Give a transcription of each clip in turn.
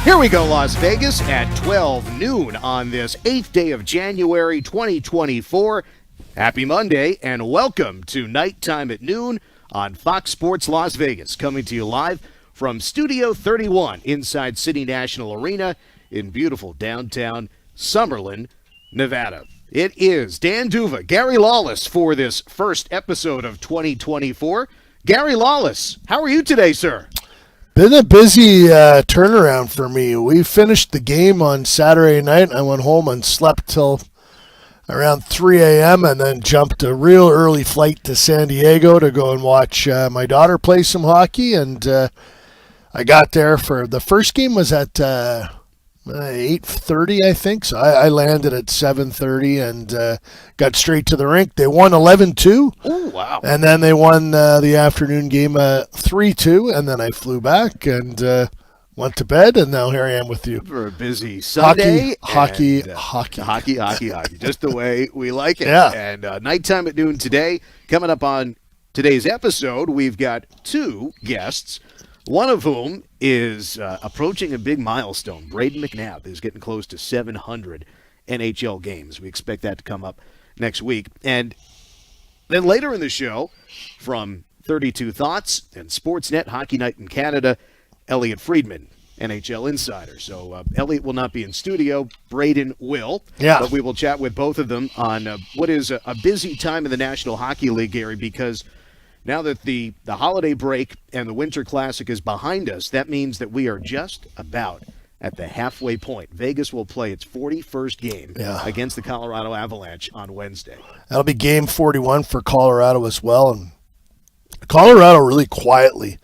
Here we go, Las Vegas, at 12 noon on this 8th day of January 2024. Happy Monday, and welcome to Nighttime at Noon on Fox Sports Las Vegas, coming to you live from Studio 31 inside City National Arena in beautiful downtown Summerlin, Nevada. It is Dan Duva, Gary Lawless for this first episode of 2024. Gary Lawless, how are you today, sir? Been a busy turnaround for me. We finished the game on Saturday night. I went home and slept till around 3 a.m. and then jumped a real early flight to San Diego to go and watch my daughter play some hockey. And I got there for the first game was at 8:30, I think. So I landed at 7:30 and got straight to the rink. They won 11-2. Oh, wow. And then they won the afternoon game 3-2. And then I flew back and went to bed. And now here I am with you. For a busy Sunday. Hockey. Just the way we like it. Yeah. And Nighttime at Noon today. Coming up on today's episode, we've got two guests. One of whom is approaching a big milestone. Braden McNab is getting close to 700 NHL games. We expect that to come up next week. And then later in the show, from 32 Thoughts and Sportsnet Hockey Night in Canada, Elliot Friedman, NHL insider. So Elliot will not be in studio. Braden will. Yeah. But we will chat with both of them on what is a busy time in the National Hockey League, Gary, because now that the holiday break and the Winter Classic is behind us, that means that we are just about at the halfway point. Vegas will play its 41st game against the Colorado Avalanche on Wednesday. That'll be game 41 for Colorado as well. And Colorado really quietly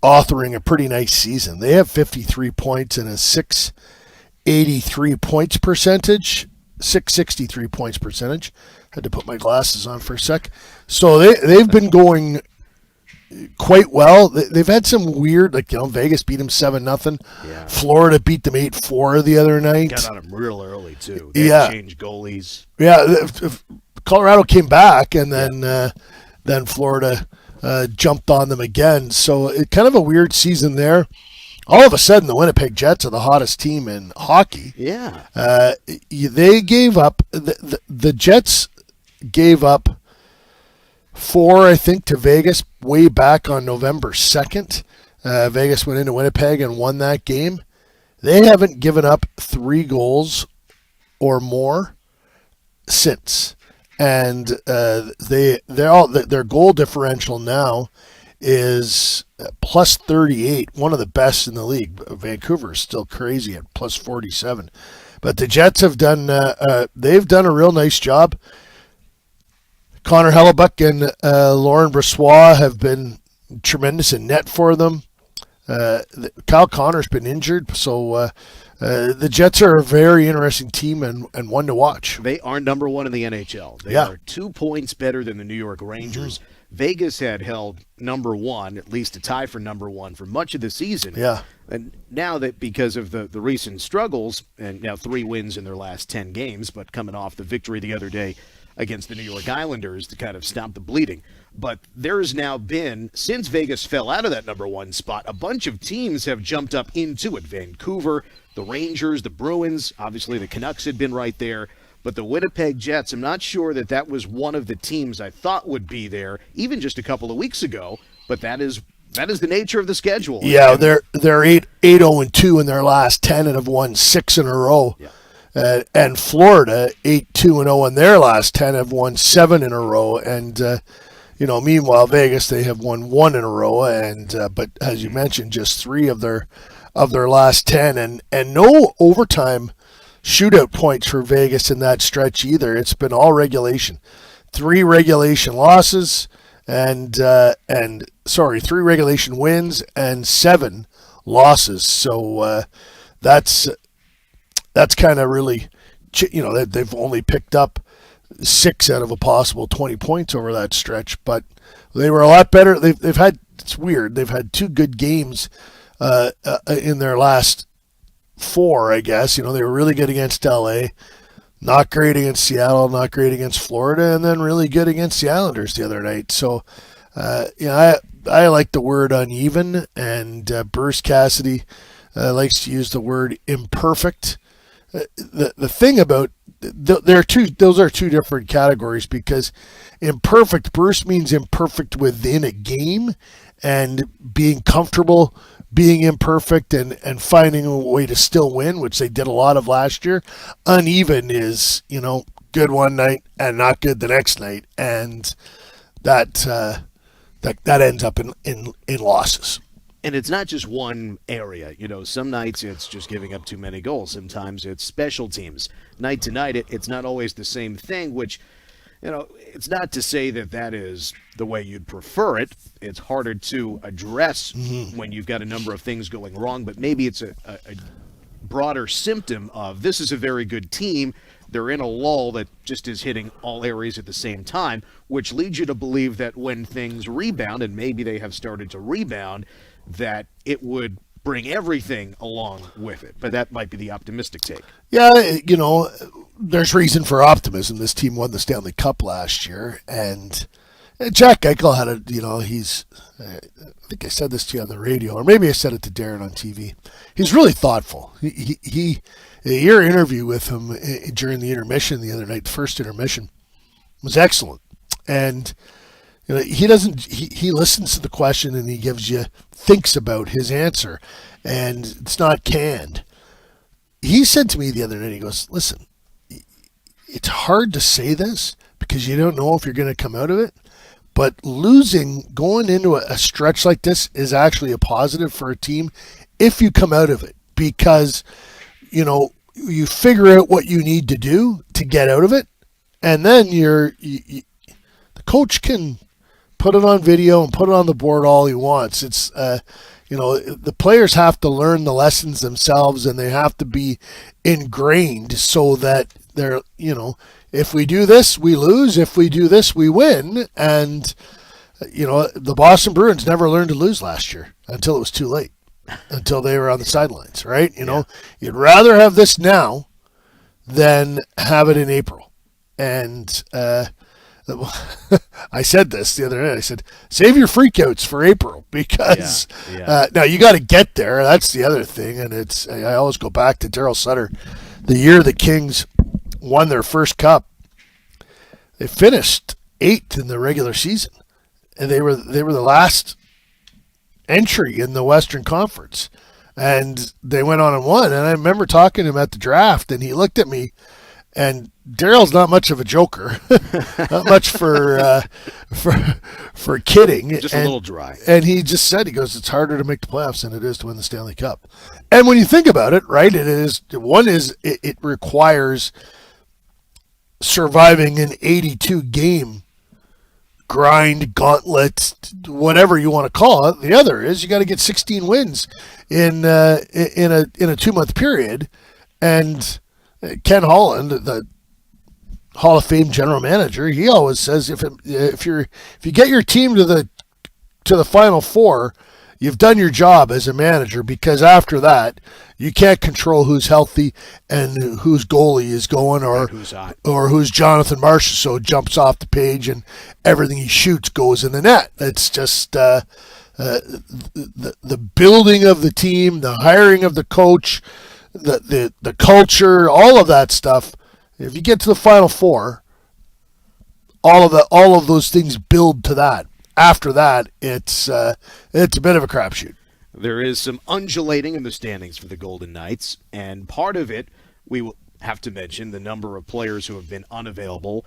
authoring a pretty nice season. They have 53 points and a 683 points percentage. 663 points percentage. Had to put my glasses on for a sec. So they've been going quite well. They've had some weird, Vegas beat them 7-0. Yeah. Florida beat them 8-4 the other night. Got on them real early, too. They had to change goalies. Yeah, Colorado came back, and then Florida jumped on them again. So it kind of a weird season there. All of a sudden, the Winnipeg Jets are the hottest team in hockey. Yeah. They gave up, the Jets gave up 4, I think, to Vegas way back on November 2nd. Vegas went into Winnipeg and won that game. They haven't given up 3 goals or more since. And their goal differential now is plus 38, one of the best in the league. Vancouver is still crazy at plus 47. But the Jets have done they've done a real nice job. Connor Hellebuck and Lauren Brossoit have been tremendous in net for them. Kyle Connor's been injured, so the Jets are a very interesting team and one to watch. They are number one in the NHL. They are 2 points better than the New York Rangers. Mm-hmm. Vegas had held number one, at least a tie for number one, for much of the season. Yeah. And now that because of the recent struggles, and now 3 wins in their last 10 games, but coming off the victory the other day against the New York Islanders to kind of stop the bleeding. But there has now been, since Vegas fell out of that number one spot, a bunch of teams have jumped up into it. Vancouver, the Rangers, the Bruins, obviously the Canucks had been right there. But the Winnipeg Jets, I'm not sure that was one of the teams I thought would be there, even just a couple of weeks ago. But that is the nature of the schedule. Yeah, they're 8-0-2 in their last 10 and have won 6 in a row. Yeah. And Florida 8-2-0 in their last 10 have won 7 in a row. And meanwhile Vegas, they have won 1 in a row. And but as you mentioned, just 3 of their last 10, and no overtime shootout points for Vegas in that stretch either. It's been all regulation. 3 regulation losses and 3 regulation wins and 7 losses. So that's kind of really, they've only picked up 6 out of a possible 20 points over that stretch, but they were a lot better. They've had, it's weird, they've had 2 good games in their last 4, I guess. They were really good against LA, not great against Seattle, not great against Florida, and then really good against the Islanders the other night. So, I like the word uneven, and Bruce Cassidy likes to use the word imperfect. The thing about those are two different categories, because imperfect, Bruce means imperfect within a game and being comfortable being imperfect and finding a way to still win, which they did a lot of last year. Uneven is, good one night and not good the next night, and that ends up in losses. And it's not just one area. Some nights it's just giving up too many goals. Sometimes it's special teams. Night to night, it's not always the same thing, which, it's not to say that is the way you'd prefer it. It's harder to address when you've got a number of things going wrong, but maybe it's a broader symptom of this is a very good team. They're in a lull that just is hitting all areas at the same time, which leads you to believe that when things rebound, and maybe they have started to rebound, that it would bring everything along with it. But that might be the optimistic take. Yeah, there's reason for optimism. This team won the Stanley Cup last year, and Jack Eichel had I think I said this to you on the radio, or maybe I said it to Darren on TV. He's really thoughtful. Your interview with him during the intermission the other night, the first intermission, was excellent. And he listens to the question and he thinks about his answer, and it's not canned. He said to me the other night, he goes, listen, it's hard to say this because you don't know if you're going to come out of it, but going into a stretch like this is actually a positive for a team if you come out of it, because you figure out what you need to do to get out of it, and then the coach can put it on video and put it on the board all he wants. It's the players have to learn the lessons themselves, and they have to be ingrained so that they're if we do this we lose, if we do this we win. And the Boston Bruins never learned to lose last year until it was too late. Until they were on the sidelines, right? You'd rather have this now than have it in April. And I said this the other day. I said, save your freakouts for April, because now you got to get there. That's the other thing. And I always go back to Darryl Sutter. The year the Kings won their first cup, they finished 8th in the regular season, and they were the last entry in the Western Conference, and they went on and won. And I remember talking to him at the draft, and he looked at me, and Daryl's not much of a joker, not much for kidding, just a little dry. And he just said, he goes, it's harder to make the playoffs than it is to win the Stanley Cup. And when you think about it, right, it requires surviving an 82 game grind, gauntlet, whatever you want to call it. The other is you got to get 16 wins in a 2-month period. And Ken Holland, the Hall of Fame general manager, he always says if you get your team to the Final Four, you've done your job as a manager, because after that you can't control who's healthy and whose goalie is going, or who's Jonathan Marchessault, so jumps off the page and everything he shoots goes in the net. It's just the building of the team, the hiring of the coach, the culture, all of that stuff. If you get to the Final Four, all of those things build to that. After that, it's a bit of a crapshoot. There is some undulating in the standings for the Golden Knights, and part of it, we will have to mention the number of players who have been unavailable.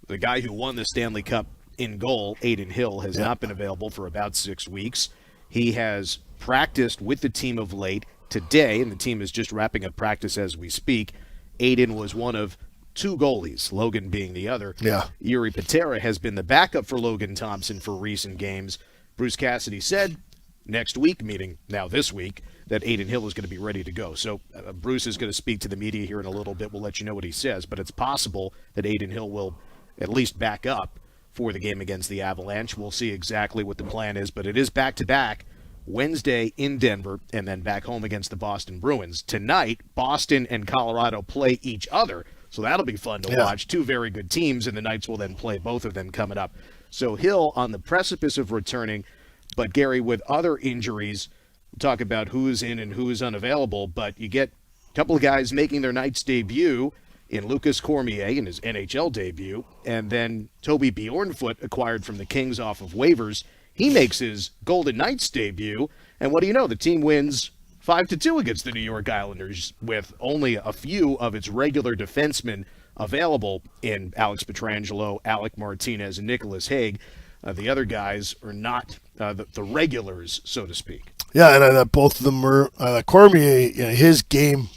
The guy who won the Stanley Cup in goal, Adin Hill, has not been available for about 6 weeks. He has practiced with the team of late today, and the team is just wrapping up practice as we speak. Adin was one of 2 goalies, Logan being the other. Yuri Patera has been the backup for Logan Thompson for recent games. Bruce Cassidy said next week, meaning now this week, that Adin Hill is going to be ready to go. So Bruce is going to speak to the media here in a little bit. We'll let you know what he says, but it's possible that Adin Hill will at least back up for the game against the Avalanche. We'll see exactly what the plan is, but it is back-to-back, Wednesday in Denver, and then back home against the Boston Bruins. Tonight, Boston and Colorado play each other, so that'll be fun to watch. 2 very good teams, and the Knights will then play both of them coming up. So Hill on the precipice of returning But Gary, with other injuries, we'll talk about who's in and who's unavailable, but you get a couple of guys making their Knights debut in Lucas Cormier in his NHL debut, and then Toby Bjornfoot, acquired from the Kings off of waivers. He makes his Golden Knights debut, and what do you know? The team wins 5-2 against the New York Islanders with only a few of its regular defensemen available in Alex Pietrangelo, Alec Martinez, and Nicholas Hague. The other guys are not the regulars, so to speak. Yeah, and both of them were Cormier. His game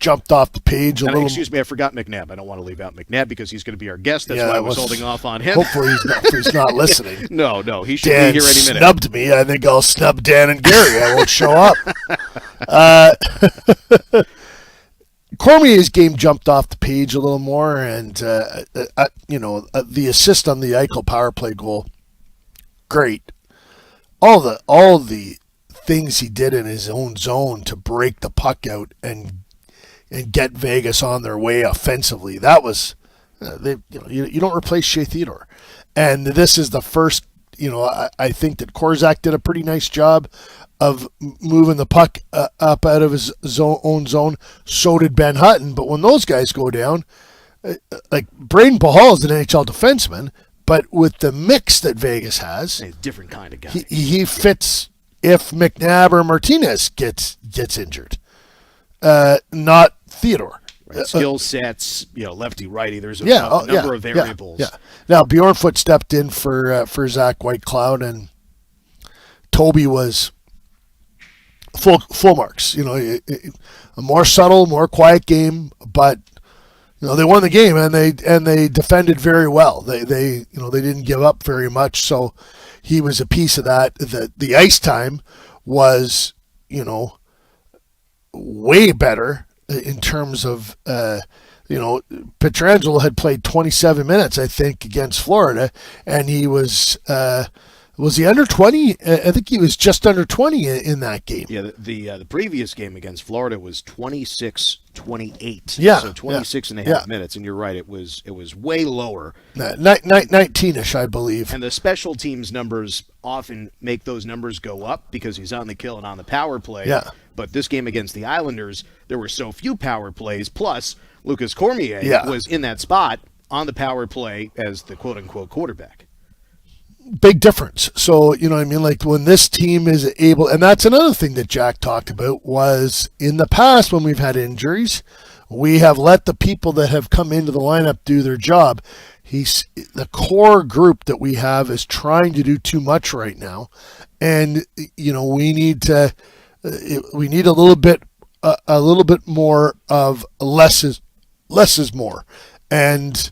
jumped off the page a little. Excuse me, I forgot McNab. I don't want to leave out McNab because he's going to be our guest. That's why I was holding off on him. Hopefully he's not listening. No, he should Dan be here any minute. Snubbed me. I think I'll snub Dan and Gary. I won't show up. Cormier's game jumped off the page a little more, and the assist on the Eichel power play goal, great. All the things he did in his own zone to break the puck out and get Vegas on their way offensively. That was you don't replace Shea Theodore, and this is the first. I think that Korczak did a pretty nice job of moving the puck up out of his own zone. So did Ben Hutton. But when those guys go down, like Braden Pahal is an NHL defenseman, but with the mix that Vegas has, he's a different kind of guy. He fits if McNab or Martinez gets injured, not Theodore. Right. Skill sets, lefty righty. There's a number of variables. Yeah. Now Bjornfoot stepped in for Zach Whitecloud, and Toby was full marks. A more subtle, more quiet game, but they won the game and they defended very well. They didn't give up very much, so he was a piece of that. The ice time was way better in terms of Pietrangelo had played 27 minutes, I think, against Florida, and he was he under 20? I think he was just under 20 in that game. Yeah, the previous game against Florida was 26-28. Yeah, so 26 and a half minutes, and you're right, it was way lower. 19-ish, I believe. And the special teams numbers often make those numbers go up because he's on the kill and on the power play. Yeah. But this game against the Islanders, there were so few power plays, plus Lucas Cormier was in that spot on the power play as the quote-unquote quarterback. Big difference. So, like when this team is able, and that's another thing that Jack talked about, was in the past when we've had injuries, we have let the people that have come into the lineup do their job. The core group that we have is trying to do too much right now. And, we need a little bit more of less is more. And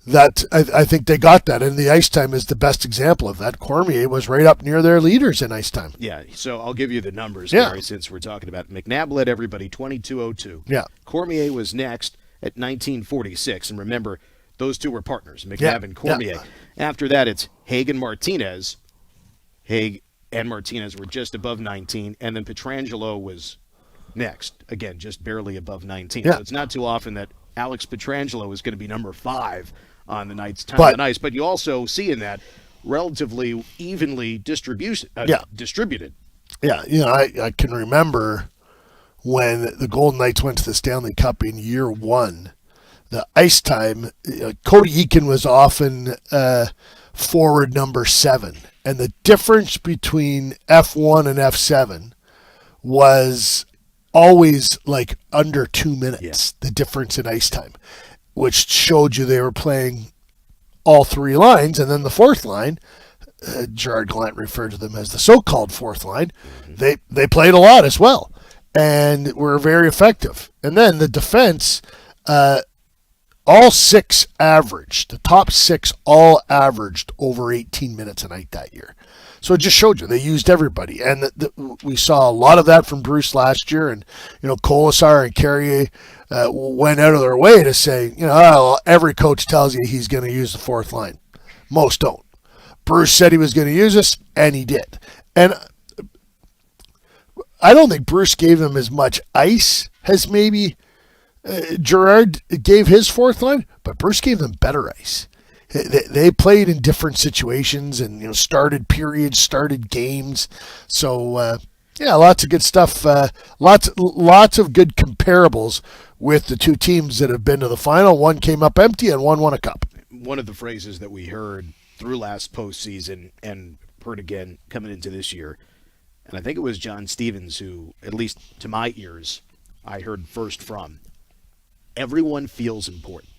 that I think they got that, and the ice time is the best example of that. Cormier was right up near their leaders in ice time. Yeah, so I'll give you the numbers, Gary, since we're talking about it. McNab led everybody 22-02. Yeah. Cormier was next at 1946, and remember, those two were partners, McNab and Cormier. Yeah. After that, it's Hague and Martinez. Hague and Martinez were just above 19, and then Pietrangelo was next, again, just barely above 19. Yeah. So it's not too often that Alex Pietrangelo is going to be number 5 on the Knights' time on ice, but you also see in that relatively evenly distributed. Yeah, I can remember when the Golden Knights went to the Stanley Cup in year 1. The ice time, Cody Eakin was often forward number 7, and the difference between F1 and F7 was always like under 2 minutes. The difference in ice time, which showed you they were playing all 3 lines. And then the fourth line, Gerard Gallant referred to them as the so-called fourth line. They played a lot as well and were very effective. And then the defense, all 6 averaged. The top 6 all averaged over 18 minutes a night that year. So it just showed you they used everybody, and we saw a lot of that from Bruce last year. And Colasar and Carrier went out of their way to say, every coach tells you he's going to use the fourth line. Most don't. Bruce said he was going to use us, and he did. And I don't think Bruce gave them as much ice as maybe Gerard gave his fourth line, but Bruce gave them better ice. they played in different situations and started periods, started games. So yeah, lots of good stuff. Lots of good comparables with the two teams that have been to the final. One came up empty and one won a cup. One of the phrases that we heard through last postseason and heard again coming into this year, and I think it was John Stevens who, at least to my ears, I heard first from, everyone feels important.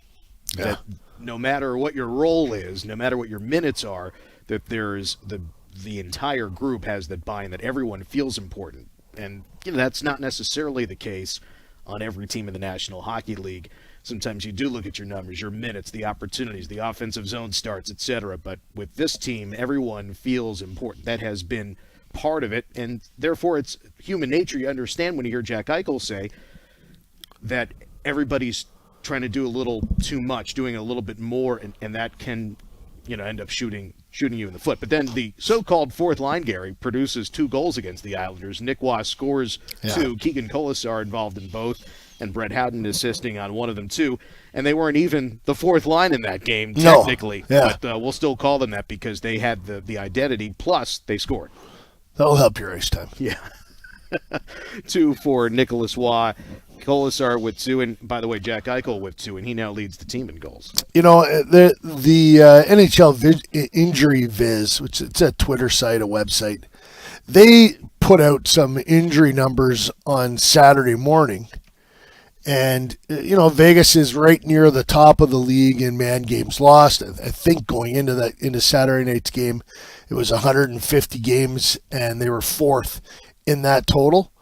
Yeah. That no matter what your role is, no matter what your minutes are, that there's the entire group has that buy-in, that everyone feels important. And that's not necessarily the case on every team in the National Hockey League. Sometimes you do look at your numbers, your minutes, the opportunities, the offensive zone starts, etc. But with this team, everyone feels important. That has been part of it, and therefore it's human nature. You understand when you hear Jack Eichel say that everybody's trying to do a little too much, doing a little bit more, and that can end up shooting you in the foot. But then the so-called fourth line, Gary, produces 2 goals against the Islanders. Nick Wass scores 2. Keegan Colasar involved in both, and Brett Howden assisting on one of them too. And they weren't even the fourth line in that game, technically. No. Yeah. But we'll still call them that because they had the identity, plus they scored. That'll help your ice time. Yeah. 2 for Nicholas Waugh. Colasar with 2, and by the way, Jack Eichel with 2, and he now leads the team in goals. The NHL Injury Viz, which it's a Twitter site, a website, they put out some injury numbers on Saturday morning, and Vegas is right near the top of the league in man games lost. I think going into Saturday night's game, it was 150 games, and they were 4th in that total.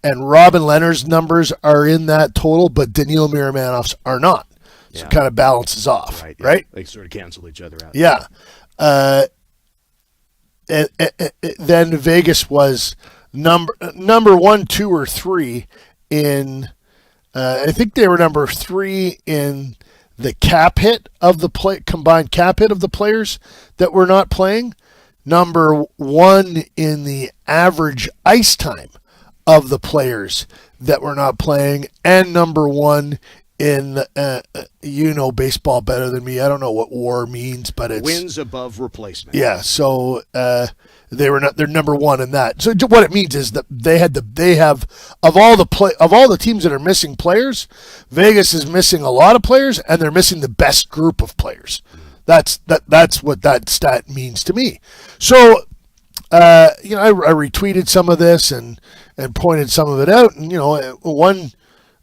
And Robin Leonard's numbers are in that total, but Daniil Miramanov's are not. So it kind of balances off, right? They sort of cancel each other out. Yeah. Then Vegas was number 1, 2, or 3 in. I think they were number 3 in the cap hit of the combined cap hit of the players that were not playing. Number 1 in the average ice time of the players that were not playing, and number 1 in baseball better than me. I don't know what WAR means, but it's wins above replacement. Yeah, so they're number 1 in that. So what it means is that they have of all the teams that are missing players, Vegas is missing a lot of players, and they're missing the best group of players. That's what that stat means to me. So I retweeted some of this and pointed some of it out. And one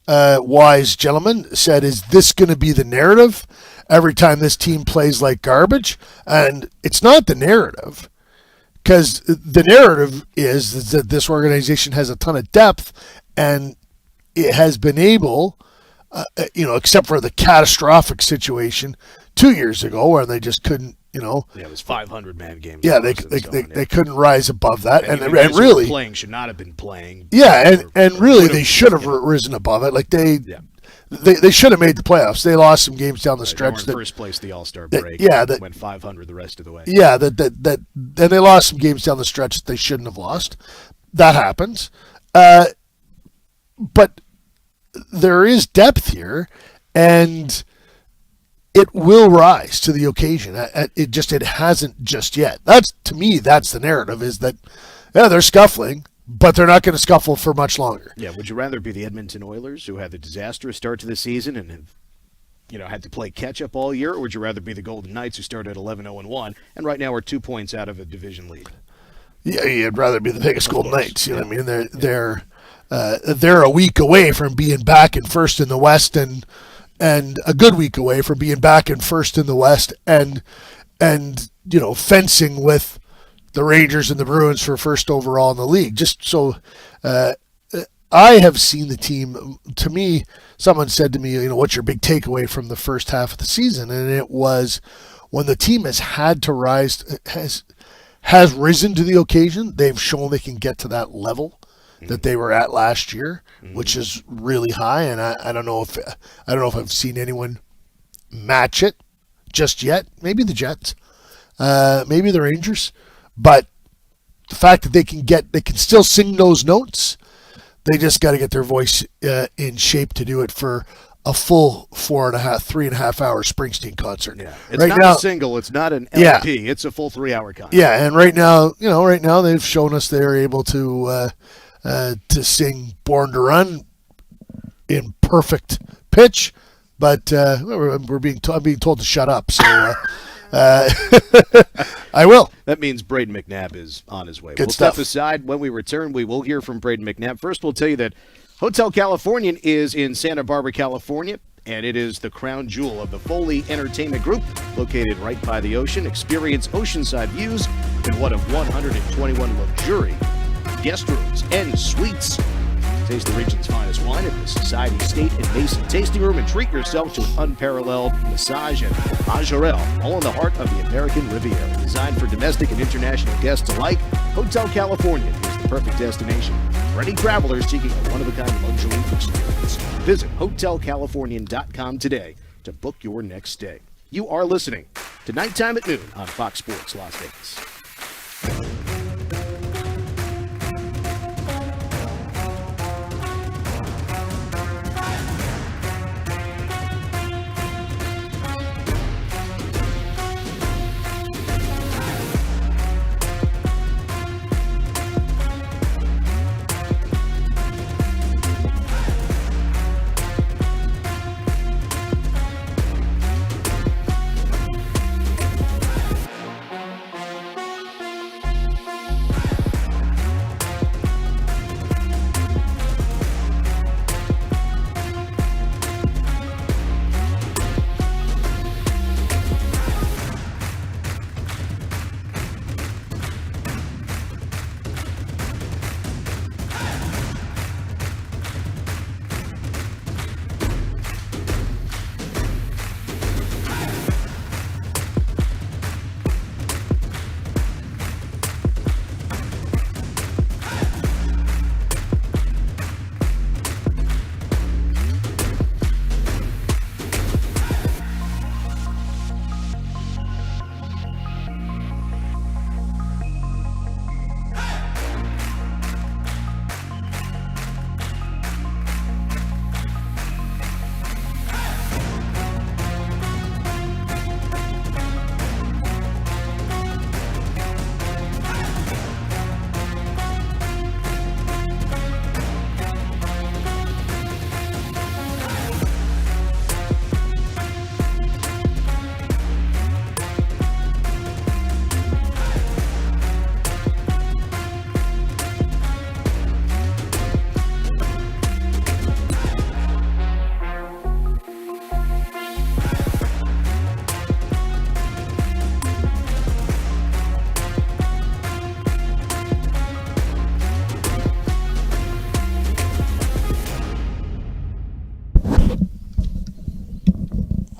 wise gentleman said, "Is this going to be the narrative every time this team plays like garbage?" And it's not the narrative, because the narrative is that this organization has a ton of depth, and it has been able, except for the catastrophic situation 2 years ago where they just couldn't. It was 500 man games. Yeah, they couldn't rise above that, and really playing should not have been playing. Yeah, and really they should have risen above it. Like they should have made the playoffs. They lost some games down the stretch. They were in first place the All-Star break. That went 500 the rest of the way. Yeah, that and they lost some games down the stretch that they shouldn't have lost. That happens, but there is depth here, and it will rise to the occasion. It hasn't just yet. To me, that's the narrative, is that, they're scuffling, but they're not going to scuffle for much longer. Yeah, would you rather be the Edmonton Oilers, who had the disastrous start to the season and have, had to play catch-up all year, or would you rather be the Golden Knights, who started 11-0-1, and right now are 2 points out of a division lead? Yeah, you'd rather be the Vegas Golden Knights. You know what I mean? They're a week away from being back in first in the West, and a good week away from being back in first in the West, and fencing with the Rangers and the Bruins for first overall in the league. Just so I have seen the team. To me, someone said to me, what's your big takeaway from the first half of the season? And it was, when the team has had to rise, has risen to the occasion, they've shown they can get to that level that they were at last year, which is really high, and I don't know if I've seen anyone match it just yet. Maybe the Jets, maybe the Rangers, but the fact that they can still sing those notes, they just got to get their voice in shape to do it for a full 3.5 hour Springsteen concert. Yeah, it's not a single. It's not an LP. It's a full 3 hour concert. Yeah, and right now they've shown us they're able to sing "Born to Run" in perfect pitch, but I'm being told to shut up. So I will. That means Braden McNab is on his way. Good We'll stuff. step aside. When we return, we will hear from Braden McNab. First, we'll tell you that Hotel Californian is in Santa Barbara, California, and it is the crown jewel of the Foley Entertainment Group, located right by the ocean. Experience oceanside views in one of 121 luxury guest rooms and suites. Taste the region's finest wine at the Society State and Mason Tasting Room and treat yourself to an unparalleled massage and majorelle, all in the heart of the American Riviera. Designed for domestic and international guests alike, Hotel California is the perfect destination for any travelers seeking a one-of-a-kind luxury experience. Visit hotelcalifornian.com today to book your next stay. You are listening to Nighttime at Noon on Fox Sports Las Vegas.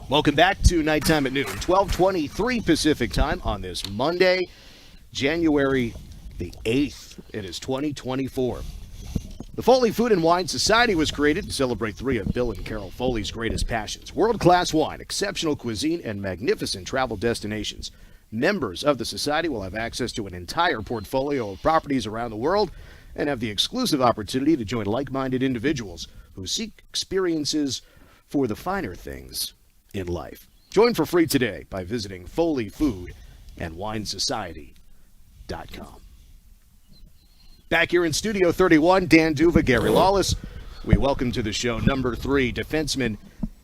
Welcome back to Nighttime at Noon, 12:23 Pacific Time on this Monday, January the 8th. It is 2024. The Foley Food and Wine Society was created to celebrate three of Bill and Carol Foley's greatest passions: world-class wine, exceptional cuisine, and magnificent travel destinations. Members of the society will have access to an entire portfolio of properties around the world and have the exclusive opportunity to join like-minded individuals who seek experiences for the finer things in life. Join for free today by visiting FoleyFoodAndWineSociety.com. Back here in Studio 31, Dan Duva, Gary Lawless. We welcome to the show number 3, defenseman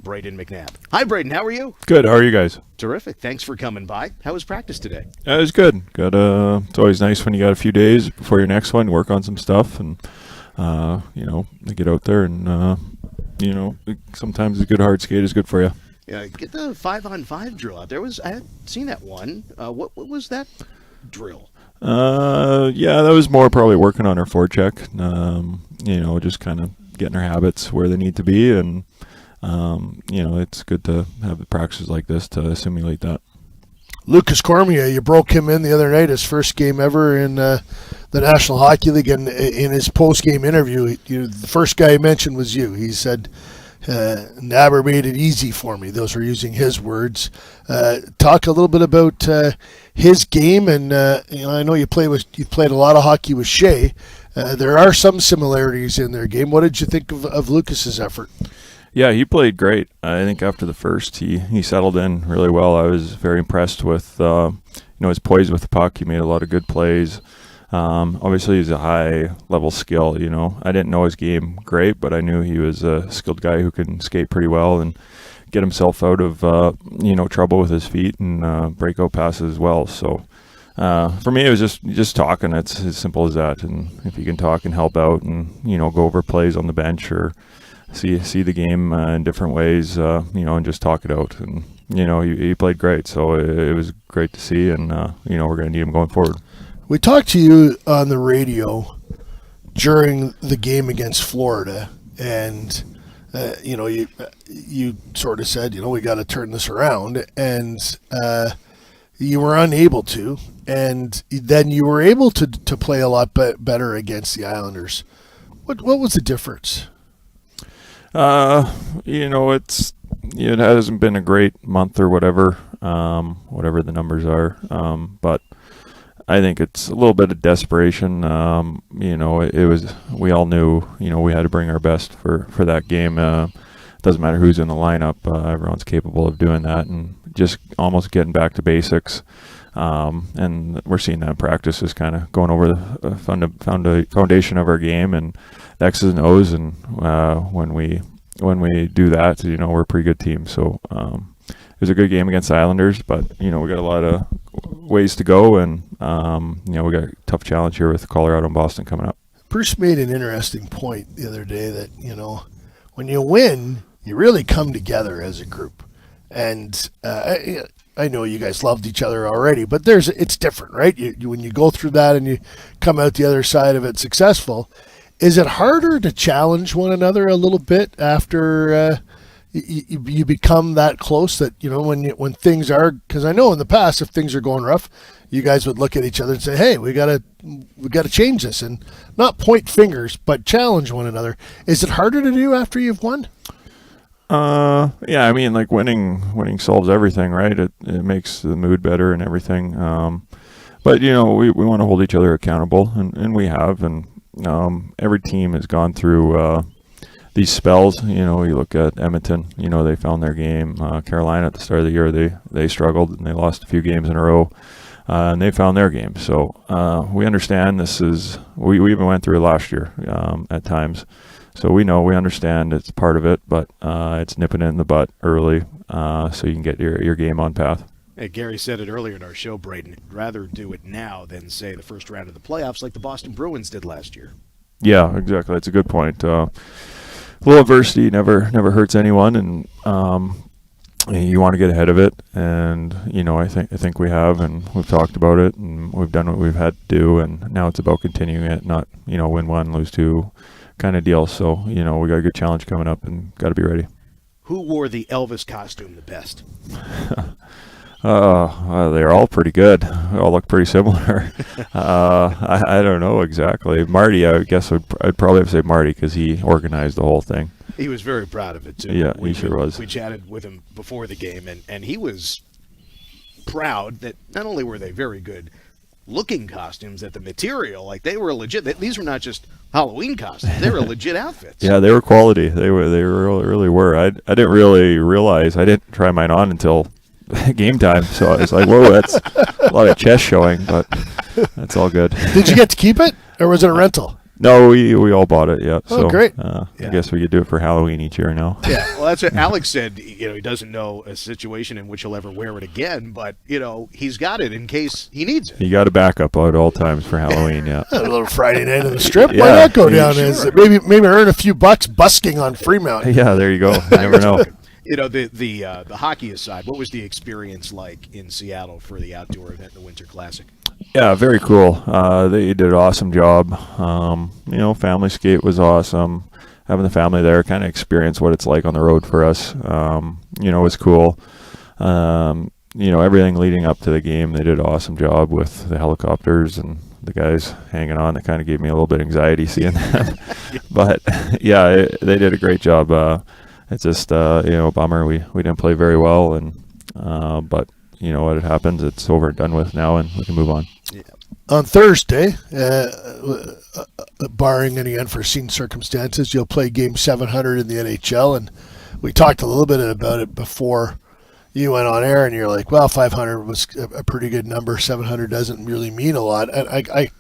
Brayden McNab. Hi, Brayden. How are you? Good. How are you guys? Terrific. Thanks for coming by. How was practice today? It was good. It's always nice when you got a few days before your next one, work on some stuff, and get out there and sometimes a good hard skate is good for you. Yeah, get the 5-on-5 drill out there. I had seen that one. What was that drill? That was more probably working on our forecheck. Just kind of getting our habits where they need to be, and it's good to have the practices like this to simulate that. Lucas Cormier, you broke him in the other night, his first game ever in the National Hockey League, and in his post-game interview, the first guy he mentioned was you. He said, Nabber made it easy for me. Those are using his words. Talk a little bit about his game, and I know you played a lot of hockey with Shea. There are some similarities in their game. What did you think of Lucas's effort? Yeah, he played great. I think after the first, he settled in really well. I was very impressed with his poise with the puck. He made a lot of good plays. Obviously, he's a high-level skill. I didn't know his game great, but I knew he was a skilled guy who can skate pretty well and get himself out of trouble with his feet and breakout passes as well. So for me, it was just talking. It's as simple as that. And if you can talk and help out and go over plays on the bench or see the game in different ways, and just talk it out. And he played great, so it was great to see. And we're going to need him going forward. We talked to you on the radio during the game against Florida, and you sort of said, we got to turn this around, and you were unable to, and then you were able to play a lot better against the Islanders. What was the difference? It hasn't been a great month or whatever the numbers are, but I think it's a little bit of desperation. It was, we all knew, we had to bring our best for that game. Doesn't matter who's in the lineup. Everyone's capable of doing that and just almost getting back to basics. And we're seeing that in practice is kind of going over the foundation of our game and the X's and O's. And when we do that, we're a pretty good team. So it was a good game against the Islanders, but we got a lot of ways to go, and we got a tough challenge here with Colorado and Boston coming up. Bruce made an interesting point the other day that when you win, you really come together as a group. And I know you guys loved each other already, but it's different, right? When you go through that and you come out the other side of it successful, is it harder to challenge one another a little bit after you become that close that, when things are, because I know in the past, if things are going rough, you guys would look at each other and say, hey, we got to change this, and not point fingers, but challenge one another. Is it harder to do after you've won? Yeah, I mean, like winning solves everything, right? It makes the mood better and everything. But we want to hold each other accountable, and we have, and every team has gone through these spells. You look at Edmonton, they found their game. Carolina at the start of the year, they struggled and they lost a few games in a row, and they found their game. So we understand this is, we even went through it last year at times. So we understand it's part of it, but it's nipping it in the butt early so you can get your game on path. Hey, Gary said it earlier in our show, Braden. I'd rather do it now than, say, the first round of the playoffs like the Boston Bruins did last year. Yeah, exactly. That's a good point. A little adversity never hurts anyone, and you want to get ahead of it. And I think we have, and we've talked about it, and we've done what we've had to do, and now it's about continuing it, not win one, lose two kind of deal. So we got a good challenge coming up, and got to be ready. Who wore the Elvis costume the best? They're all pretty good. They all look pretty similar. I don't know exactly. Marty, I guess I'd probably have to say Marty because he organized the whole thing. He was very proud of it, too. Yeah, he sure was. We chatted with him before the game, and he was proud that not only were they very good looking costumes, that the material, like they were legit. These were not just Halloween costumes. They were legit outfits. Yeah, they were quality. They really were. I didn't really realize. I didn't try mine on until game time, so I was like, whoa, that's a lot of chest showing, but that's all good. Did you get to keep it, or was it a rental? No, we all bought it, yeah. Oh, great. I guess we could do it for Halloween each year now. Yeah, well, that's what Alex said. He doesn't know a situation in which he'll ever wear it again, but, he's got it in case he needs it. You got a backup at all times for Halloween, yeah. A little Friday night in the strip. Yeah, why not go down sure. and maybe earn a few bucks busking on Fremont? Yeah, there you go. You never know. The hockey aside, what was the experience like in Seattle for the outdoor event, the Winter Classic? Yeah, very cool. They did an awesome job. Family skate was awesome. Having the family there, kind of experience what it's like on the road for us. Was cool. Everything leading up to the game, they did an awesome job with the helicopters and the guys hanging on. That kind of gave me a little bit of anxiety seeing that. But yeah, they did a great job. It's just bummer we didn't play very well, and but what it happens, it's over and done with now, and we can move on. Yeah. On Thursday, barring any unforeseen circumstances, you'll play game 700 in the NHL, and we talked a little bit about it before you went on air, and you're like, well, 500 was a pretty good number. 700 doesn't really mean a lot. And I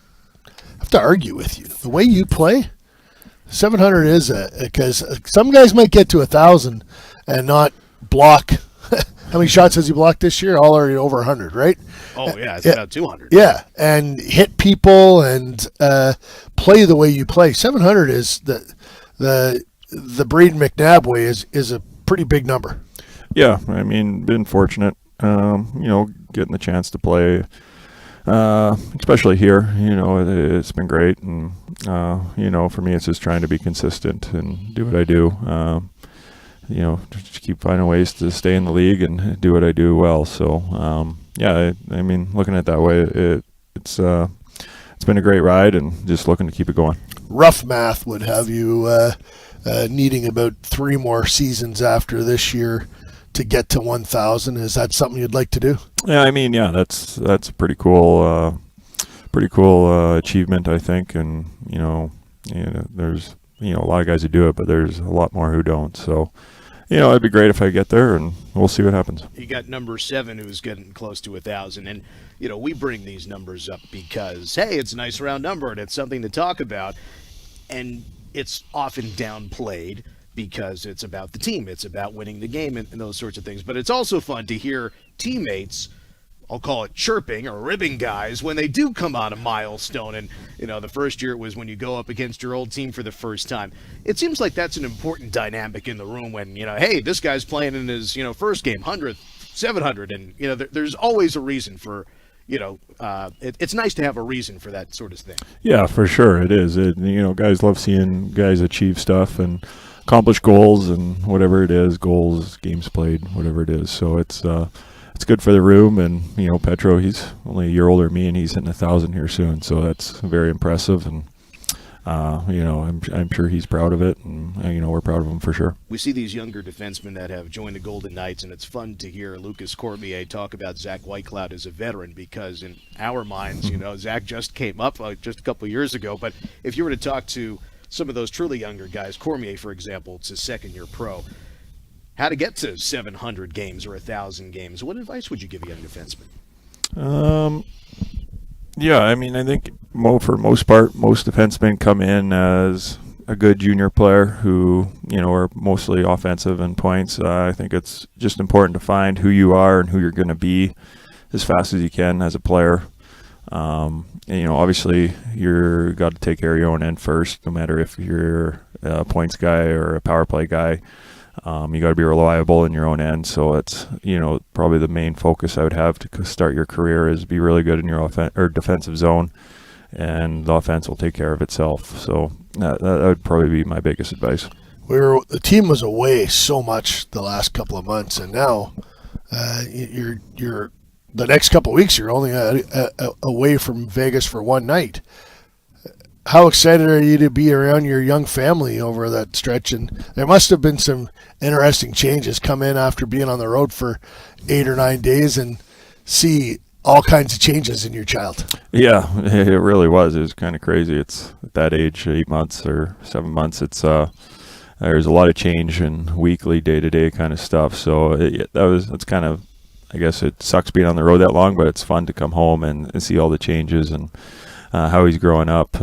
have to argue with you. The way you play, 700 is because some guys might get to 1,000 and not block. How many shots has he blocked this year? All are over 100, right? Oh, yeah, it's about 200. Yeah, and hit people and play the way you play. 700 is the Braden McNab way is a pretty big number. Yeah, I mean, been fortunate, getting the chance to play, especially here. It's been great, and for me, it's just trying to be consistent and do what I do. Just keep finding ways to stay in the league and do what I do well. So, I mean, looking at it that way, it's been a great ride, and just looking to keep it going. Rough math would have you needing about 3 more seasons after this year to get to 1,000. Is that something you'd like to do? Yeah, I mean, that's a pretty cool achievement, I think. And there's a lot of guys who do it, but there's a lot more who don't. So, it'd be great if I get there, and we'll see what happens. You got number 7 who's getting close to 1,000, and we bring these numbers up because hey, it's a nice round number and it's something to talk about, and it's often downplayed because it's about the team, it's about winning the game and those sorts of things. But it's also fun to hear teammates, I'll call it chirping or ribbing guys, when they do come on a milestone. And, the first year it was when you go up against your old team for the first time. It seems like that's an important dynamic in the room when, hey, this guy's playing in his, first game, 100th, 700. And, there's always a reason for, it's nice to have a reason for that sort of thing. Yeah, for sure. It is. Guys love seeing guys achieve stuff and accomplish goals and whatever it is, goals, games played, whatever it is. So it's good for the room. And Petro, he's only a year older than me, and he's hitting 1,000 here soon. So that's very impressive, and I'm sure he's proud of it, and we're proud of him for sure. We see these younger defensemen that have joined the Golden Knights, and it's fun to hear Lucas Cormier talk about Zach Whitecloud as a veteran, because in our minds, Zach just came up just a couple of years ago. But if you were to talk to some of those truly younger guys, Cormier, for example, it's his second-year pro, how to get to 700 games or 1,000 games, what advice would you give a young defenseman? Yeah, I mean, I think for most part, most defensemen come in as a good junior player who, are mostly offensive in points. I think it's just important to find who you are and who you're going to be as fast as you can as a player. Obviously, you're got to take care of your own end first, no matter if you're a points guy or a power play guy. You got to be reliable in your own end. So it's, probably the main focus I would have to start your career is be really good in your defensive zone, and the offense will take care of itself. So that would probably be my biggest advice. The team was away so much the last couple of months, and now you're the next couple of weeks you're only away from Vegas for one night. How excited are you to be around your young family over that stretch? And there must have been some interesting changes. Come in after being on the road for 8 or 9 days and see all kinds of changes in your child. Yeah, it really was. It was kind of crazy. It's at that age, 8 months or 7 months. It's there's a lot of change in weekly, day-to-day kind of stuff. So that's kind of, I guess it sucks being on the road that long, but it's fun to come home and see all the changes and how he's growing up,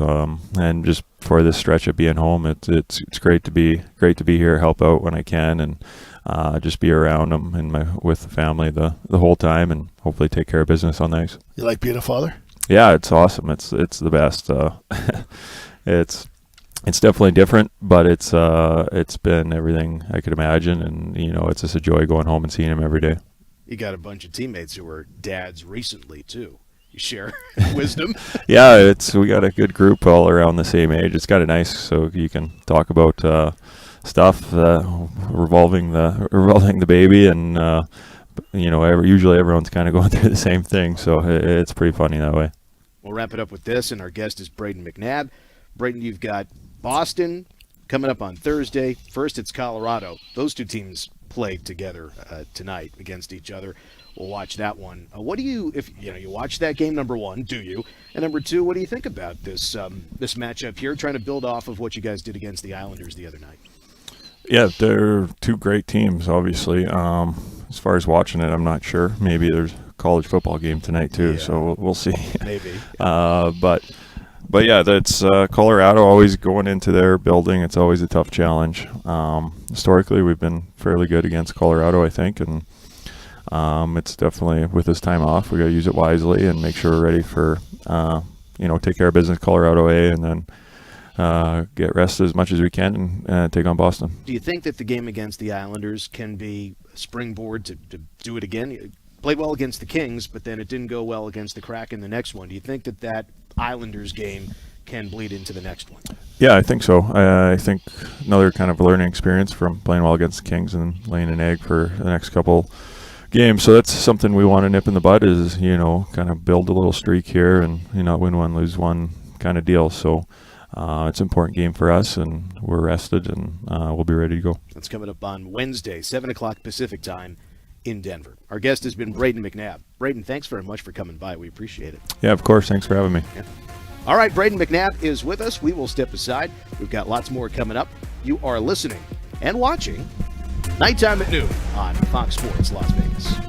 and just for this stretch of being home, it's great to be here, help out when I can, and just be around him and with the family the whole time, and hopefully take care of business on the ice. You like being a father? Yeah, it's awesome. It's the best. It's definitely different, but it's been everything I could imagine, and it's just a joy going home and seeing him every day. You got a bunch of teammates who were dads recently too. You share wisdom. Yeah, we got a good group all around the same age. It's kind of nice, so you can talk about stuff revolving the baby, and usually everyone's kind of going through the same thing, so it's pretty funny that way. We'll wrap it up with this, and our guest is Braden McNab. Braden, you've got Boston coming up on Thursday. First, it's Colorado. Those two teams played together tonight against each other. We'll watch that one. What do you, if you watch that game, number one, do you? And number two, what do you think about this matchup here, trying to build off of what you guys did against the Islanders the other night? Yeah, they're two great teams, obviously. As far as watching it, I'm not sure. Maybe there's a college football game tonight too, so we'll see. Maybe. But yeah, that's Colorado always going into their building. It's always a tough challenge. Historically, we've been fairly good against Colorado, I think, and it's definitely, with this time off, we got to use it wisely and make sure we're ready for take care of business Colorado A, and then get rested as much as we can and take on Boston. Do you think that the game against the Islanders can be a springboard to do it again? You played well against the Kings, but then it didn't go well against the Kraken the next one. Do you think that Islanders game can bleed into the next one? Yeah, I think so. I think another kind of learning experience from playing well against the Kings and laying an egg for the next couple games. So that's something we want to nip in the bud, is, kind of build a little streak here and, win one, lose one kind of deal. So it's an important game for us, and we're rested, and we'll be ready to go. That's coming up on Wednesday, 7 o'clock Pacific time in Denver. Our guest has been Braden McNab. Braden, thanks very much for coming by. We appreciate it. Yeah, of course. Thanks for having me. Yeah. All right, Braden McNab is with us. We will step aside. We've got lots more coming up. You are listening and watching Nighttime at Noon on Fox Sports Las Vegas.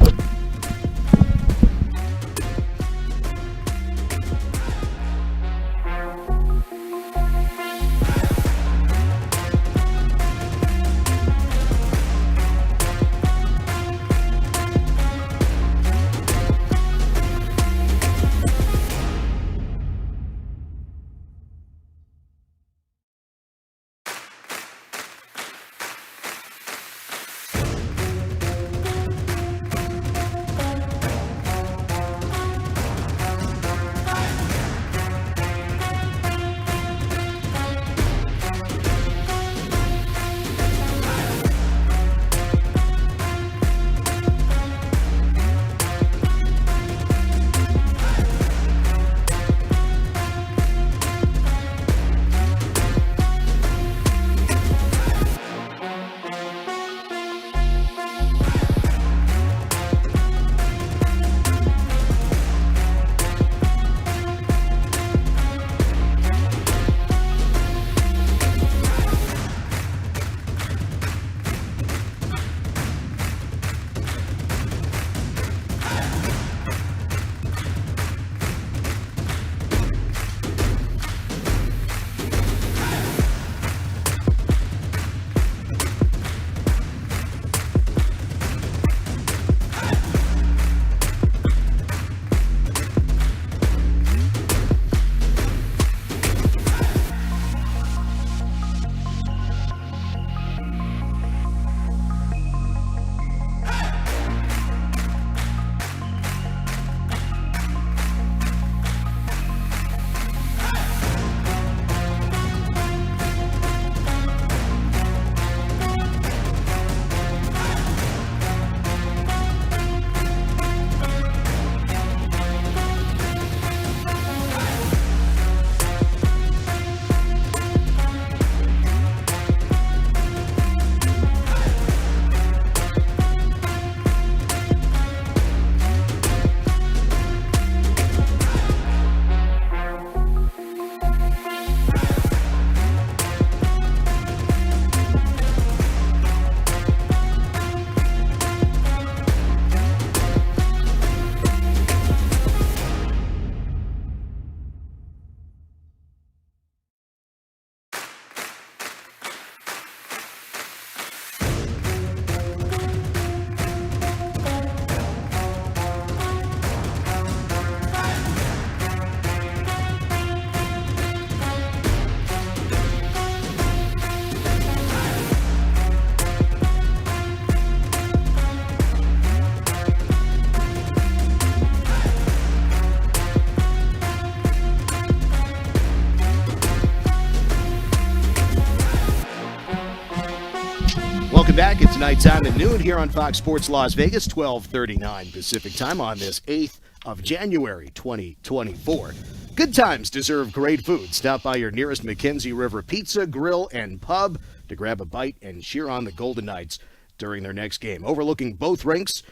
Welcome back. It's Nighttime at Noon here on Fox Sports Las Vegas, 12:39 Pacific time on this 8th of January, 2024. Good times deserve great food. Stop by your nearest Mackenzie River Pizza, Grill, and Pub to grab a bite and cheer on the Golden Knights during their next game. Overlooking both rinks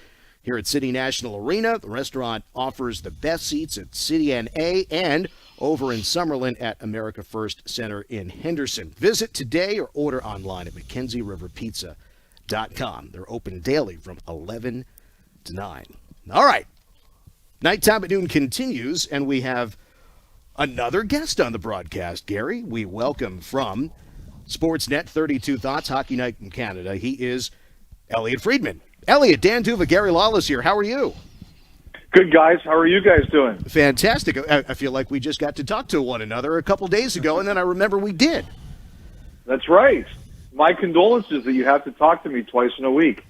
here at City National Arena, the restaurant offers the best seats at City and A and over in Summerlin at America First Center in Henderson. Visit today or order online at McKenzieRiverPizza.com. They're open daily from 11 to 9. All right. Nighttime at Noon continues, and we have another guest on the broadcast, Gary. We welcome from Sportsnet 32 Thoughts, Hockey Night in Canada. He is Elliot Friedman. Elliot, Dan Duva, Gary Lawless here. How are you? Good, guys. How are you guys doing? Fantastic. I feel like we just got to talk to one another a couple days ago, and then I remember we did. That's right. My condolences that you have to talk to me twice in a week.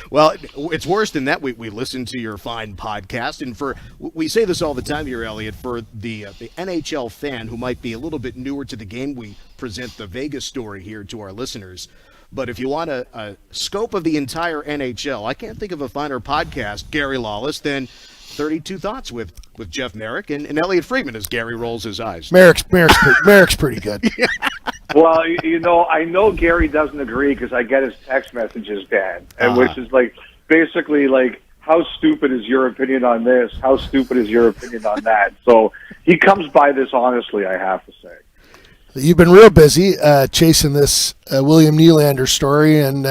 Well, it's worse than that. We listen to your fine podcast, and we say this all the time here, Elliot, for the NHL fan who might be a little bit newer to the game, we present the Vegas story here to our listeners. But if you want a scope of the entire NHL, I can't think of a finer podcast, Gary Lawless, than 32 Thoughts with Jeff Merrick and Elliot Friedman as Gary rolls his eyes. Merrick's pretty good. Well, I know Gary doesn't agree because I get his text messages, Dan, and which is basically how stupid is your opinion on this? How stupid is your opinion on that? So he comes by this honestly, I have to say. You've been real busy chasing this William Nylander story, and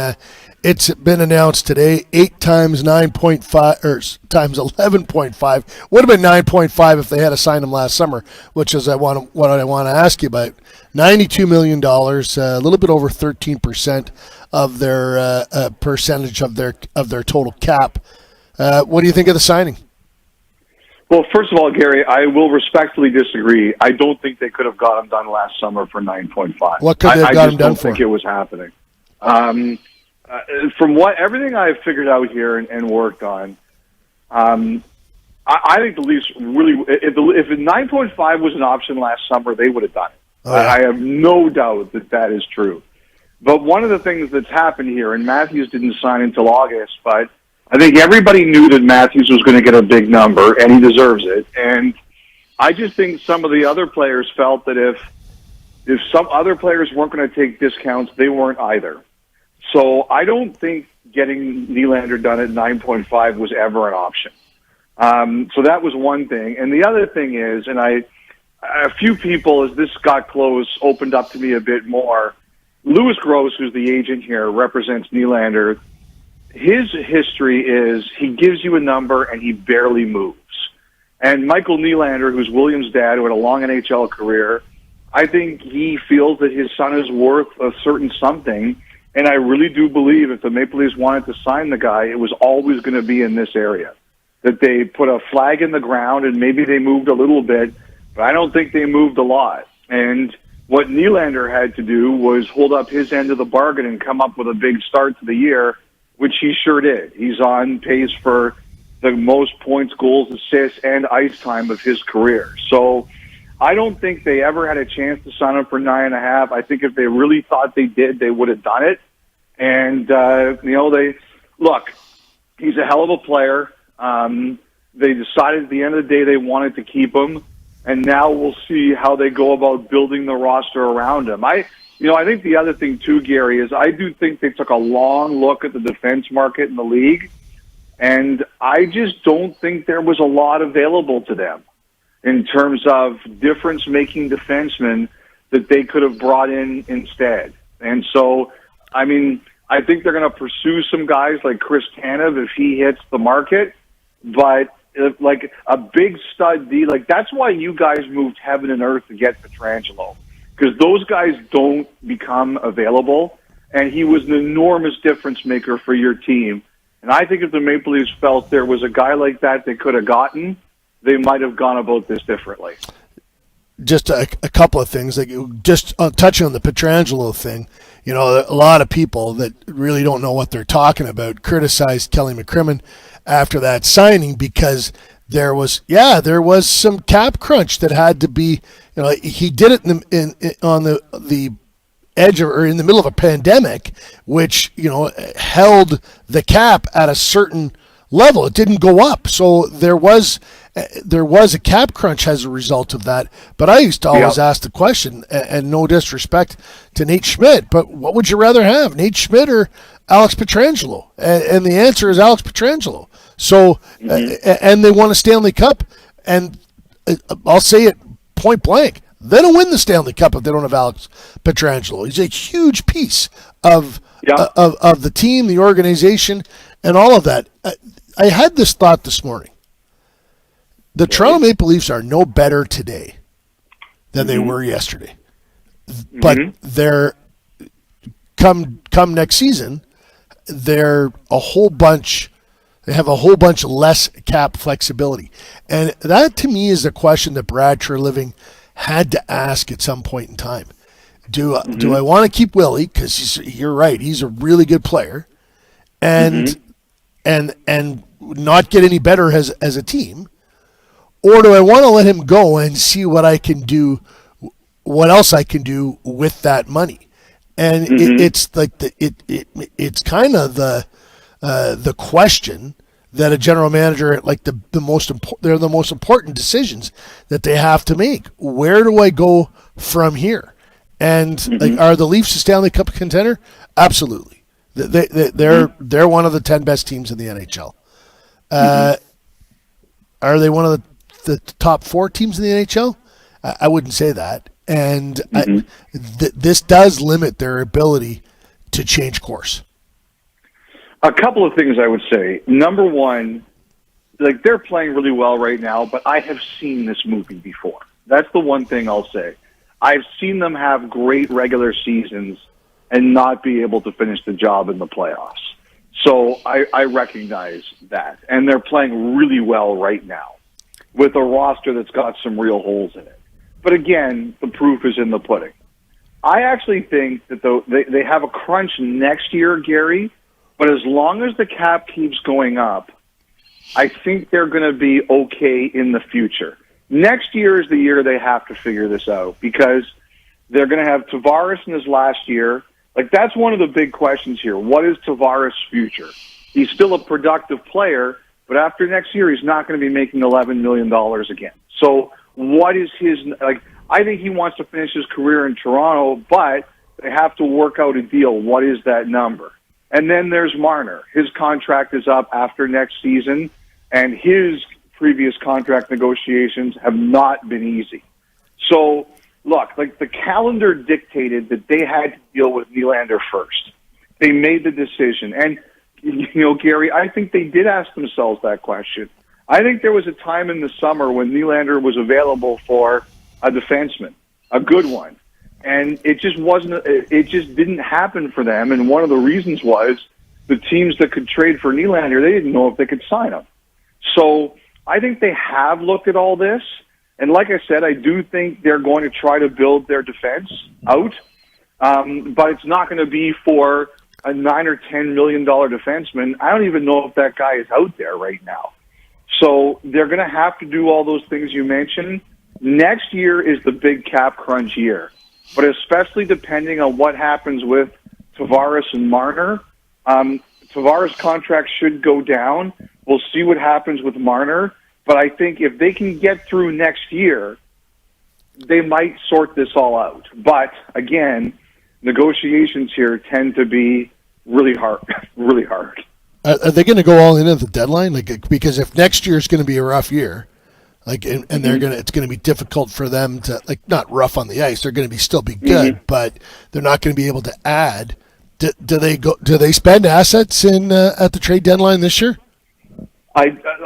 it's been announced today. 8 times 9.5 or times 11.5 would have been 9.5 if they had to sign him last summer, which is what I want to ask you about. $92 million, a little bit over 13% of their percentage of their total cap. What do you think of the signing? Well, first of all, Gary, I will respectfully disagree. I don't think they could have got him done last summer for 9.5. What could they have got him done for? I just don't think it was happening. From everything I've figured out here and worked on, I think the Leafs really, if 9.5 was an option last summer, they would have done it. Oh, yeah. I have no doubt that is true. But one of the things that's happened here, and Matthews didn't sign until August, but I think everybody knew that Matthews was going to get a big number, and he deserves it. And I just think some of the other players felt that if some other players weren't going to take discounts, they weren't either. So I don't think getting Nylander done at 9.5 was ever an option. So that was one thing. And the other thing is, and a few people, as this got close, opened up to me a bit more. Louis Gross, who's the agent here, represents Nylander. His history is he gives you a number and he barely moves. And Michael Nylander, who's William's dad, who had a long NHL career, I think he feels that his son is worth a certain something. And I really do believe if the Maple Leafs wanted to sign the guy, it was always going to be in this area. That they put a flag in the ground and maybe they moved a little bit, but I don't think they moved a lot. And what Nylander had to do was hold up his end of the bargain and come up with a big start to the year, which he sure did. He's on pace for the most points, goals, assists, and ice time of his career. So I don't think they ever had a chance to sign him for 9.5. I think if they really thought they did, they would have done it. And, look, he's a hell of a player. They decided at the end of the day they wanted to keep him. And now we'll see how they go about building the roster around him. I think the other thing, too, Gary, is I do think they took a long look at the defense market in the league, and I just don't think there was a lot available to them in terms of difference-making defensemen that they could have brought in instead. And so, I think they're going to pursue some guys like Chris Tanev if he hits the market, but like a big stud D, that's why you guys moved heaven and earth to get Pietrangelo. Because those guys don't become available, and he was an enormous difference maker for your team. And I think if the Maple Leafs felt there was a guy like that they could have gotten, they might have gone about this differently. Just a couple of things, just touching on the Pietrangelo thing. A lot of people that really don't know what they're talking about criticized Kelly McCrimmon after that signing because there was some cap crunch that had to be. He did it on the edge or in the middle of a pandemic, which held the cap at a certain level. It didn't go up, so there was a cap crunch as a result of that. But I used to always ask the question, and no disrespect to Nate Schmidt, but what would you rather have, Nate Schmidt or Alex Pietrangelo? And the answer is Alex Pietrangelo. So, and they won a Stanley Cup, and I'll say it point blank. They don't win the Stanley Cup if they don't have Alex Pietrangelo. He's a huge piece of the team, the organization, and all of that. I had this thought this morning. The Toronto Maple Leafs are no better today than they were yesterday. But they're come next season, they're a whole bunch. They have a whole bunch less cap flexibility, and that to me is a question that Brad Treliving had to ask at some point in time. Do I want to keep Willie, because you're right, he's a really good player, and not get any better as a team, or do I want to let him go and see what I can do, what else I can do with that money? And it's like it's kind of the question that a general manager, like they're the most important decisions that they have to make. Where do I go from here? And like, are the Leafs a Stanley Cup contender? Absolutely. They're one of the 10 best teams in the NHL. Are they one of the top 4 teams in the NHL? I wouldn't say that. And this does limit their ability to change course. A couple of things I would say. Number one, like, they're playing really well right now, but I have seen this movie before. That's the one thing I'll say. I've seen them have great regular seasons and not be able to finish the job in the playoffs. So I recognize that. And they're playing really well right now with a roster that's got some real holes in it. But again, the proof is in the pudding. I actually think that they have a crunch next year, Gary, but as long as the cap keeps going up, I think they're going to be okay in the future. Next year is the year they have to figure this out, because they're going to have Tavares in his last year. Like, that's one of the big questions here. What is Tavares' future? He's still a productive player, but after next year, he's not going to be making $11 million again. So what is his, like, I think he wants to finish his career in Toronto, but they have to work out a deal. What is that number? And then there's Marner. His contract is up after next season, and his previous contract negotiations have not been easy. So, look, like, the calendar dictated that they had to deal with Nylander first. They made the decision. And, you know, Gary, I think they did ask themselves that question. I think there was a time in the summer when Nylander was available for a defenseman, a good one. And it just didn't happen for them. And one of the reasons was the teams that could trade for Nylander, they didn't know if they could sign him. So I think they have looked at all this. And like I said, I do think they're going to try to build their defense out. But it's not going to be for a $9 or $10 million defenseman. I don't even know if that guy is out there right now. So they're going to have to do all those things you mentioned. Next year is the big cap crunch year. But especially depending on what happens with Tavares and Marner, Tavares' contract should go down. We'll see what happens with Marner. But I think if they can get through next year, they might sort this all out. But, again, negotiations here tend to be really hard, really hard. Are they going to go all in at the deadline? Like, because if next year is going to be a rough year, like, and it's going to be difficult for them to, like, not rough on the ice. They're going to still be good, but they're not going to be able to add. Do they spend assets in at the trade deadline this year?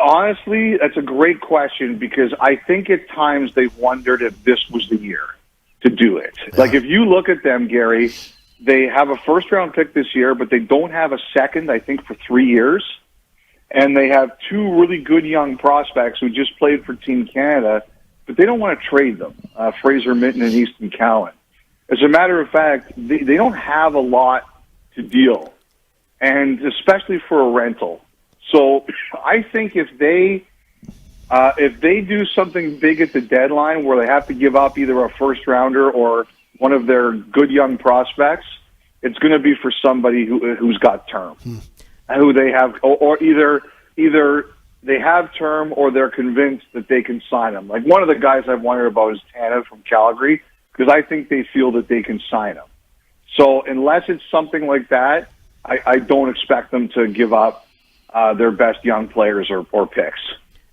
Honestly, that's a great question, because I think at times they've wondered if this was the year to do it. Yeah. Like, if you look at them, Gary, they have a first-round pick this year, but they don't have a second, I think, for 3 years. And they have 2 really good young prospects who just played for Team Canada, but they don't want to trade them, Fraser Minton and Easton Cowan. As a matter of fact, they don't have a lot to deal, and especially for a rental. So I think if they do something big at the deadline where they have to give up either a first-rounder or one of their good young prospects, it's going to be for somebody who's got term. Who they have, or either they have term or they're convinced that they can sign him. Like, one of the guys I've wondered about is Tanev from Calgary, because I think they feel that they can sign him. So unless it's something like that, I don't expect them to give up their best young players or picks.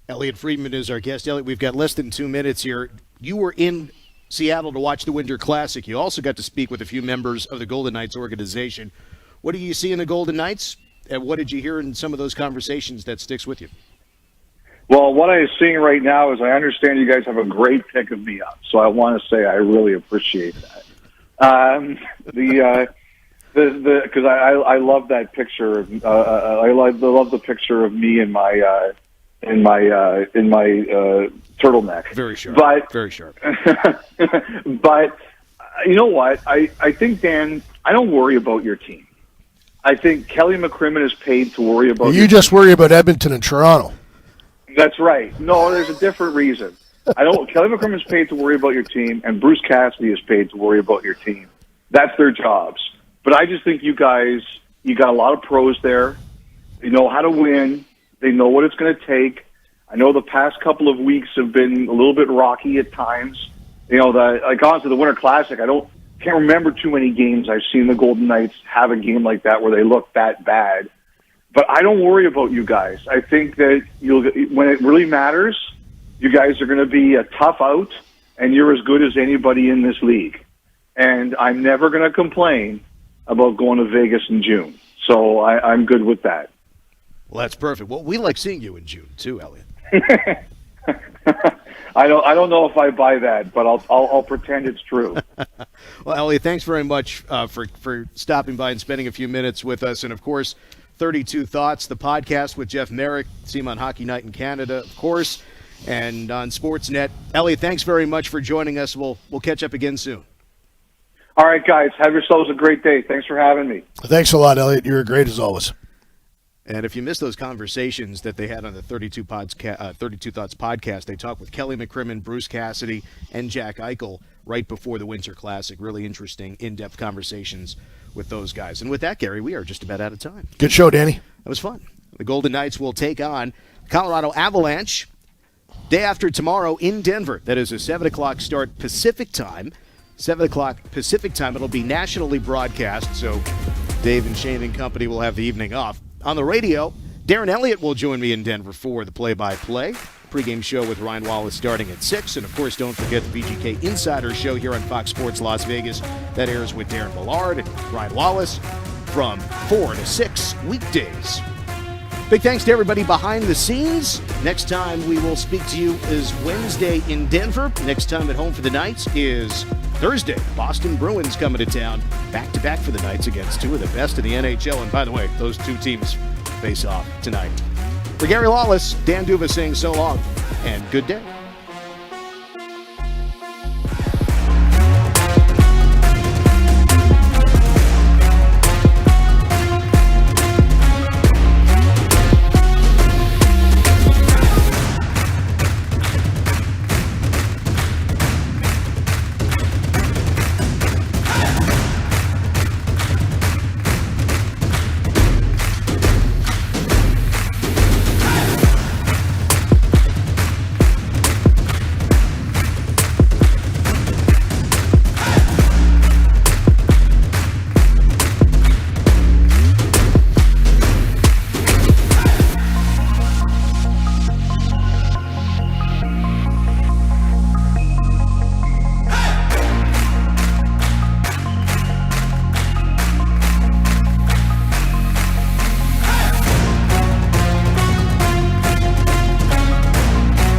Elliot Friedman is our guest. Elliot, we've got less than 2 minutes here. You were in Seattle to watch the Winter Classic. You also got to speak with a few members of the Golden Knights organization. What do you see in the Golden Knights, and what did you hear in some of those conversations that sticks with you? Well, what I am seeing right now is I understand you guys have a great pick of me up, so I want to say I really appreciate that. Because I love that picture. I love the picture of me in my turtleneck. Very sharp. But, very sharp. But you know what? I think, Dan, I don't worry about your team. I think Kelly McCrimmon is paid to worry about. You just worry about Edmonton and Toronto. That's right. No, there's a different reason. Kelly McCrimmon is paid to worry about your team, and Bruce Cassidy is paid to worry about your team. That's their jobs. But I just think you guys, you got a lot of pros there. They know how to win. They know what it's going to take. I know the past couple of weeks have been a little bit rocky at times. You know, honestly, the Winter Classic, can't remember too many games I've seen the Golden Knights have a game like that where they look that bad. But I don't worry about you guys. I think that when it really matters, you guys are going to be a tough out, and you're as good as anybody in this league. And I'm never going to complain about going to Vegas in June. So I'm good with that. Well, that's perfect. Well, we like seeing you in June too, Elliot. I don't know if I buy that, but I'll pretend it's true. Well, Elliot, thanks very much for stopping by and spending a few minutes with us. And, of course, 32 Thoughts, the podcast with Jeff Merrick, see him on Hockey Night in Canada, of course, and on Sportsnet. Elliot, thanks very much for joining us. We'll catch up again soon. All right, guys. Have yourselves a great day. Thanks for having me. Thanks a lot, Elliot. You're great as always. And if you missed those conversations that they had on the 32 Thoughts podcast, they talked with Kelly McCrimmon, Bruce Cassidy, and Jack Eichel right before the Winter Classic. Really interesting, in-depth conversations with those guys. And with that, Gary, we are just about out of time. Good show, Danny. That was fun. The Golden Knights will take on Colorado Avalanche day after tomorrow in Denver. That is a 7 o'clock start Pacific time. 7 o'clock Pacific time. It'll be nationally broadcast, so Dave and Shane and company will have the evening off. On the radio, Darren Elliott will join me in Denver for the play-by-play. Pre-game show with Ryan Wallace starting at 6. And, of course, don't forget the VGK Insider Show here on Fox Sports Las Vegas. That airs with Darren Millard and Ryan Wallace from 4 to 6 weekdays. Big thanks to everybody behind the scenes. Next time we will speak to you is Wednesday in Denver. Next time at home for the Knights is Thursday. Boston Bruins coming to town. Back-to-back for the Knights against two of the best in the NHL. And by the way, those two teams face off tonight. For Gary Lawless, Dan Duva saying so long and good day.